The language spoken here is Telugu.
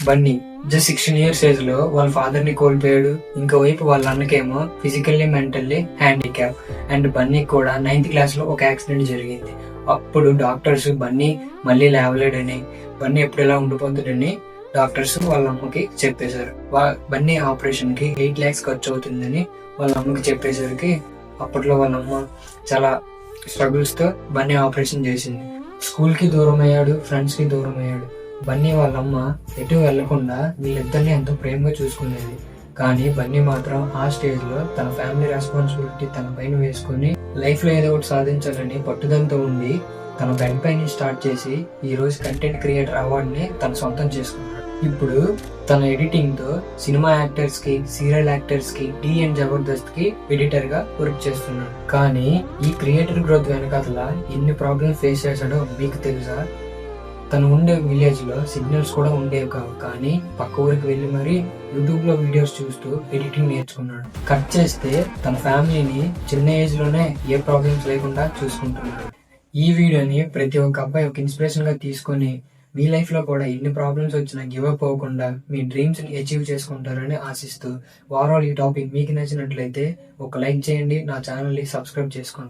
బన్నీ జస్ట్ 16 years ఏజ్ లో వాళ్ళ ఫాదర్ ని కోల్పోయాడు. ఇంకోవైపు వాళ్ళ అన్నకేమో physically mentally handicap. And Bunny కూడా 9th క్లాస్ లో ఒక యాక్సిడెంట్ జరిగింది. అప్పుడు డాక్టర్స్ బన్నీ మళ్ళీ లేవలేడని, బన్నీ ఎప్పుడు ఇలా ఉండిపోతాడని డాక్టర్స్ వాళ్ళ అమ్మకి చెప్పేశారు. బన్నీ ఆపరేషన్ కి 8 lakhs ఖర్చు అవుతుందని వాళ్ళ అమ్మకి చెప్పేసరికి అప్పట్లో వాళ్ళ అమ్మ చాలా స్ట్రగుల్స్ తో బన్నీ ఆపరేషన్ చేసింది. స్కూల్ కి దూరం అయ్యాడు, ఫ్రెండ్స్ కి దూరం అయ్యాడు. బన్నీ వాళ్ళమ్మ ఎటు వెళ్లకుండా వీళ్ళిద్దరిని ఎంతో ప్రేమగా చూసుకునేది. కానీ బన్నీ మాత్రం ఆ స్టేజ్ లో తన ఫ్యామిలీ రెస్పాన్సిబిలిటీ తన పైన వేసుకుని లైఫ్ లో ఏదో ఒకటి సాధించాలని పట్టుదలతో ఉండి తన బెడ్ పై స్టార్ట్ చేసి ఈ రోజు కంటెంట్ క్రియేటర్ అవార్డ్ ని తన సొంతం చేసుకున్నాడు. ఇప్పుడు తన ఎడిటింగ్ తో సినిమా యాక్టర్స్ కి, సీరియల్ యాక్టర్స్ కి, టీ అండ్ జబర్దస్త్ కి ఎడిటర్ గా వర్క్ చేస్తున్నాడు. కానీ ఈ క్రియేటర్ గ్రోత్ వెనకాల ఎన్ని ప్రాబ్లమ్స్ ఫేస్ చేశాడో మీకు తెలుసా? తను ఉండే విలేజ్ లో సిగ్నల్స్ కూడా ఉండేవి కావు, కానీ పక్క ఊరికి వెళ్లి మరి యూట్యూబ్ లో వీడియోస్ చూస్తూ ఎడిటింగ్ నేర్చుకున్నాడు. కట్ చేస్తే తన ఫ్యామిలీని చిన్న ఏజ్ లోనే ఏ ప్రాబ్లమ్స్ లేకుండా చూసుకుంటున్నాడు. ఈ వీడియోని ప్రతి ఒక్క అబ్బాయి ఒక ఇన్స్పిరేషన్ గా తీసుకొని మీ లైఫ్ లో కూడా ఎన్ని ప్రాబ్లమ్స్ వచ్చినా గివ్ అప్ అవ్వకుండా మీ డ్రీమ్స్ ని అచీవ్ చేసుకుంటారని ఆశిస్తూ, ఓవరాల్ ఈ టాపిక్ మీకు నచ్చినట్లయితే ఒక లైక్ చేయండి, నా ఛానల్ ని సబ్స్క్రైబ్ చేసుకోండి.